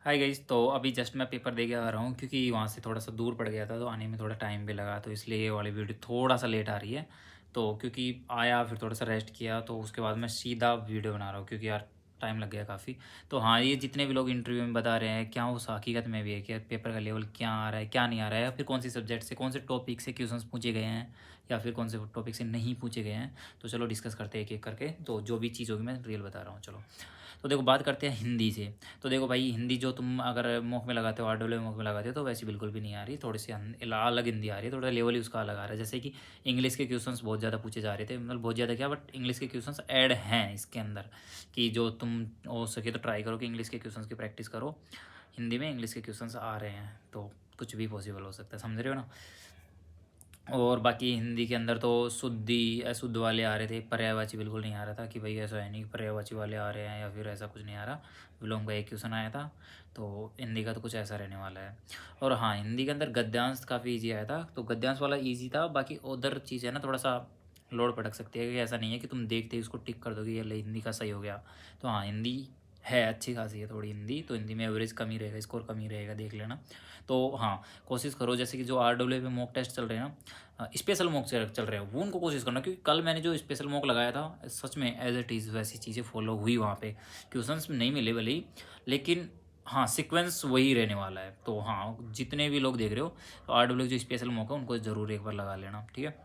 Hi guys. तो अभी just मैं पेपर दे के आ रहा हूँ क्योंकि वहाँ से थोड़ा सा दूर पड़ गया था, तो आने में थोड़ा टाइम भी लगा, तो इसलिए ये वाली वीडियो थोड़ा सा लेट आ रही है। तो क्योंकि आया फिर थोड़ा सा रेस्ट किया, तो उसके बाद मैं सीधा वीडियो बना रहा हूँ क्योंकि यार टाइम लग गया काफ़ी। तो हाँ, ये जितने भी लोग इंटरव्यू में बता रहे हैं, क्या उस हकीकत में भी है कि पेपर का लेवल क्या आ रहा है क्या नहीं आ रहा है, या फिर कौन सी सब्जेक्ट से कौन से टॉपिक से क्वेश्चंस पूछे गए हैं या फिर कौन से टॉपिक से नहीं पूछे गए हैं। तो चलो डिस्कस करते हैं एक एक करके। तो जो भी चीज़ होगी मैं रियल बता रहा हूँ। चलो, तो देखो बात करते हैं हिंदी से। तो देखो भाई, हिंदी जो तुम अगर मुख में लगाते हो, आरडब्ल्यू मुख में लगाते हो, तो वैसी बिल्कुल भी नहीं आ रही। थोड़ी सी अलग हिंदी आ रही है, थोड़ा लेवल ही उसका अलग आ रहा है। जैसे कि इंग्लिश के क्वेश्चंस बहुत ज़्यादा पूछे जा रहे थे, मतलब बहुत ज़्यादा क्या, बट इंग्लिश के क्वेश्चंस ऐड हैं इसके अंदर। कि जो तुम हो सके तो ट्राई करो कि इंग्लिश के क्वेश्चंस की प्रैक्टिस करो। हिंदी में इंग्लिश के क्वेश्चंस आ रहे हैं तो कुछ भी पॉसिबल हो सकता है, समझ रहे हो ना। और बाकी हिंदी के अंदर तो शुद्धि अशुद्ध वाले आ रहे थे, पर्यायवाची बिल्कुल नहीं आ रहा था कि भाई ऐसा है नहीं कि पर्यायवाची वाले आ रहे हैं या फिर ऐसा कुछ नहीं आ रहा। विलोम का एक क्वेश्चन आया था। तो हिंदी का तो कुछ ऐसा रहने वाला है। और हाँ, हिंदी के अंदर गद्यांश काफ़ी इजी आया था, तो गद्यांश वाला इजी था। बाकी उधर चीज़ है ना, थोड़ा सा लोड पटक सकती है कि ऐसा नहीं है कि तुम देखते ही उसको टिक कर दोगे ये ले हिंदी का सही हो गया। तो हाँ, हिंदी है अच्छी खासी है थोड़ी हिंदी, तो हिंदी में एवरेज कम ही रहेगा, स्कोर कम ही रहेगा, देख लेना। तो हाँ, कोशिश करो जैसे कि जो RW पे मॉक टेस्ट चल रहे हैं ना, स्पेशल मॉक चल रहे हैं, वो उनको कोशिश करना। क्योंकि कल मैंने जो स्पेशल मॉक लगाया था, सच में एज इट इज़ वैसी चीज़ें फॉलो हुई वहाँ पे। क्वेश्चंस नहीं मिले भले ही, लेकिन हाँ सीक्वेंस वही रहने वाला है। तो हाँ, जितने भी लोग देख रहे हो, तो RW जो स्पेशल मॉक है उनको ज़रूर एक बार लगा लेना, ठीक है।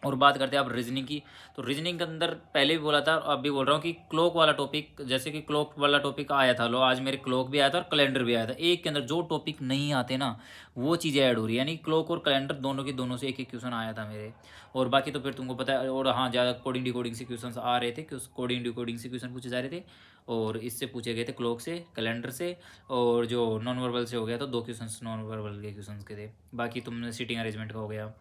और बात करते हैं आप रीजनिंग की। तो रीजनिंग के अंदर पहले भी बोला था और अब भी बोल रहा हूँ कि क्लॉक वाला टॉपिक, जैसे कि क्लॉक वाला टॉपिक आया था, लो आज मेरे क्लॉक भी आया था और कैलेंडर भी आया था। एक के अंदर जो टॉपिक नहीं आते ना, वो चीज़ें ऐड हो रही है, यानी क्लॉक और कैलेंडर दोनों के दोनों से एक एक क्वेश्चन आया था मेरे। और बाकी तो फिर तुमको पता है। और हाँ, ज़्यादा कोडिंग डिकोडिंग से क्वेश्चन आ रहे थे, कोडिंग डिकोडिंग से क्वेश्चन पूछे जा रहे थे। और इससे पूछे गए थे क्लॉक से, कैलेंडर से, और जो नॉन वर्बल से हो गया तो दो क्वेश्चन नॉन वर्बल के क्वेश्चन के थे। बाकी तुमने सीटिंग अरेंजमेंट का हो गया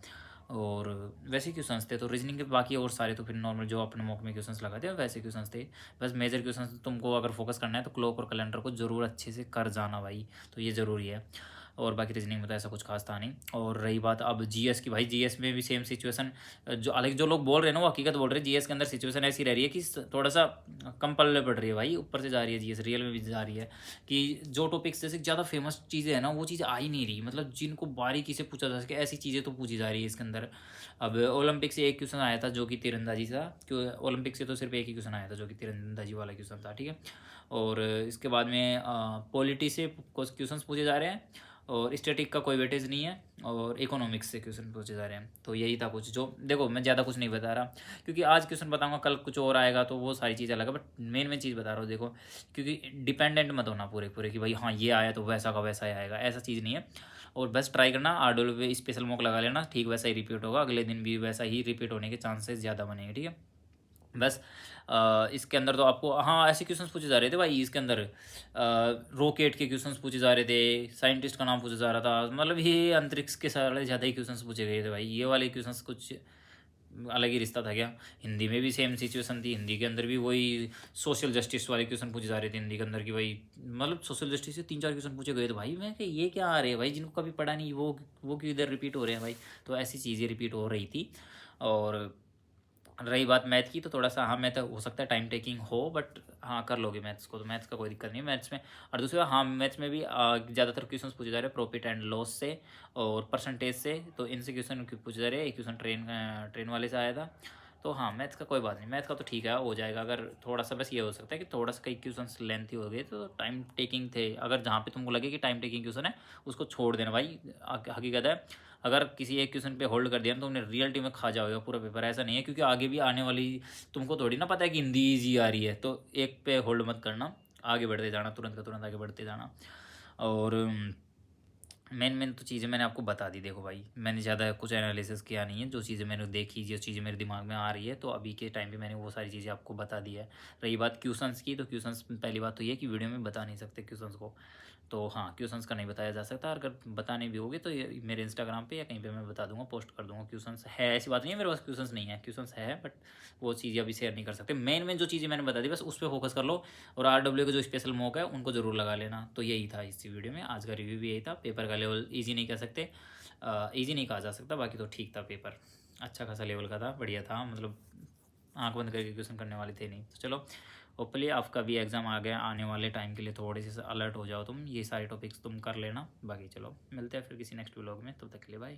और वैसे क्वेश्चंस थे। तो रीजनिंग के बाकी और सारे तो फिर नॉर्मल जो अपने मॉक में क्वेश्चंस लगाते हैं वैसे क्वेश्चंस थे। बस मेजर क्वेश्चंस तुमको अगर फोकस करना है तो क्लॉक और कैलेंडर को जरूर अच्छे से कर जाना भाई, तो ये ज़रूरी है। और बाकी रीजनिंग में तो ऐसा कुछ खास था नहीं। और रही बात अब जीएस की, भाई जीएस में भी सेम सिचुएशन। जो अलग जो लोग बोल रहे हैं ना वो हकीकत बोल रहे हैं। जीएस के अंदर सिचुएशन ऐसी रह रही है कि थोड़ा सा कम पल्ले पड़ रही है भाई, ऊपर से जा रही है जीएस, रियल में भी जा रही है। कि जो टॉपिक्स जैसे ज़्यादा फेमस चीज़ें हैं ना, वो चीज़ आ ही नहीं रही, मतलब जिनको बारीकी से पूछा जा सके ऐसी चीज़ें तो पूछी जा रही है इसके अंदर। अब ओलंपिक से एक क्वेश्चन आया था जो कि तीरंदाजी था, क्यों ओलंपिक से तो सिर्फ एक ही क्वेश्चन आया था जो कि तीरंदाजी वाला क्वेश्चन था, ठीक है। और इसके बाद में पॉलिटी से कुछ क्वेश्चन पूछे जा रहे हैं, और स्टैटिक का कोई वेटेज नहीं है, और इकोनॉमिक्स से क्वेश्चन पूछे जा रहे हैं। तो यही था कुछ जो, देखो मैं ज़्यादा कुछ नहीं बता रहा क्योंकि आज क्वेश्चन बताऊंगा, कल कुछ और आएगा, तो वो सारी चीज़ अलग है। बट मेन चीज़ बता रहा हूँ देखो, क्योंकि डिपेंडेंट मत होना पूरे पूरे कि भाई हाँ ये आया तो वैसा का वैसा ही आएगा, ऐसा चीज़ नहीं है। और बस ट्राई करना, RW पे स्पेशल मॉक लगा लेना, ठीक वैसा ही रिपीट होगा, अगले दिन भी वैसा ही रिपीट होने के चांसेस ज़्यादा बनेंगे, ठीक है। बस इसके अंदर तो आपको हाँ ऐसे क्वेश्चंस पूछे जा रहे थे भाई। इसके अंदर रॉकेट के क्वेश्चंस पूछे जा रहे थे, साइंटिस्ट का नाम पूछा जा रहा था, मतलब ये अंतरिक्ष के सारे ज़्यादा ही क्वेश्चंस पूछे गए थे भाई। ये वाले क्वेश्चंस कुछ अलग ही रिश्ता था क्या। हिंदी में भी सेम सिचुएशन थी, हिंदी के अंदर भी वही सोशल जस्टिस वाले क्वेश्चन पूछे जा रहे थे हिंदी के अंदर, कि भाई मतलब सोशल जस्टिस से 3-4 क्वेश्चन पूछे गए थे भाई। मैं कि ये क्या आ रहे हैं भाई, जिनको कभी पढ़ा नहीं वो क्यों इधर रिपीट हो रहे हैं भाई। तो ऐसी चीज़ें रिपीट हो रही थी। और रही बात मैथ की, तो थोड़ा सा हाँ मैथ हो सकता है टाइम टेकिंग हो, बट हाँ कर लोगे मैथ्स को, तो मैथ्स का कोई दिक्कत नहीं है मैथ्स में। और दूसरी बात, हाँ मैथ्स में भी ज़्यादातर क्वेश्चंस पूछे जा रहे हैं प्रॉफिट एंड लॉस से और परसेंटेज से, तो इनसे क्वेश्चन पूछे जा रहे हैं। एक क्वेश्चन ट्रेन वाले से आया था। तो हाँ मैथ्स का कोई बात नहीं, मैथ्स का तो ठीक है हो जाएगा। अगर थोड़ा सा बस ये हो सकता है कि थोड़ा सा कई क्वेश्चन लेंथी हो गए तो टाइम टेकिंग थे, अगर जहाँ पे तुमको लगे कि टाइम टेकिंग क्वेश्चन है उसको छोड़ देना भाई। हकीकत है, अगर किसी एक क्वेश्चन पे होल्ड कर दिया ना तो उन्हें रियलिटी में खा जाओगे पूरा पेपर। ऐसा नहीं है, क्योंकि आगे भी आने वाली तुमको थोड़ी ना पता है कि हिंदी ईजी आ रही है, तो एक पे होल्ड मत करना, आगे बढ़ते जाना, तुरंत का तुरंत आगे बढ़ते जाना। और मेन तो चीज़ें मैंने आपको बता दी। देखो भाई, मैंने ज़्यादा कुछ एनालिसिस किया नहीं है, जो चीज़ें मैंने देखी, जो चीज़ें मेरे दिमाग में आ रही है, तो अभी के टाइम पे मैंने वो सारी चीज़ें आपको बता दी है। रही बात क्वेश्चंस की, तो क्वेश्चंस पहली बात तो ये कि वीडियो में बता नहीं सकते क्वेश्चंस को। तो हाँ, क्वेश्चंस का नहीं बताया जा सकता। अगर बताने भी होगे तो ये मेरे इंस्टाग्राम पे या कहीं पे मैं बता दूंगा, पोस्ट कर दूंगा। क्वेश्चंस है, ऐसी बात नहीं है मेरे पास क्वेश्चंस नहीं है, क्वेश्चंस है, बट वो चीज़ें अभी शेयर नहीं कर सकते। मेन जो चीज़ें मैंने बता दी बस उस पर फोकस कर लो। और RW का जो स्पेशल मॉक है उनको ज़रूर लगा लेना। तो यही था इस वीडियो में, आज का रिव्यू भी यही था। पेपर का लेवल ईजी नहीं कह सकते, ईजी नहीं कहा जा सकता, बाकी तो ठीक था पेपर, अच्छा खासा लेवल का था, बढ़िया था, मतलब आंख बंद करके क्वेश्चन करने वाले थे नहीं। तो चलो, होपफुली आपका भी एग्ज़ाम आ गया, आने वाले टाइम के लिए थोड़े से अलर्ट हो जाओ तुम, ये सारे टॉपिक्स तुम कर लेना। बाकी चलो मिलते हैं फिर किसी नेक्स्ट व्लॉग में, तब तक के लिए बाय।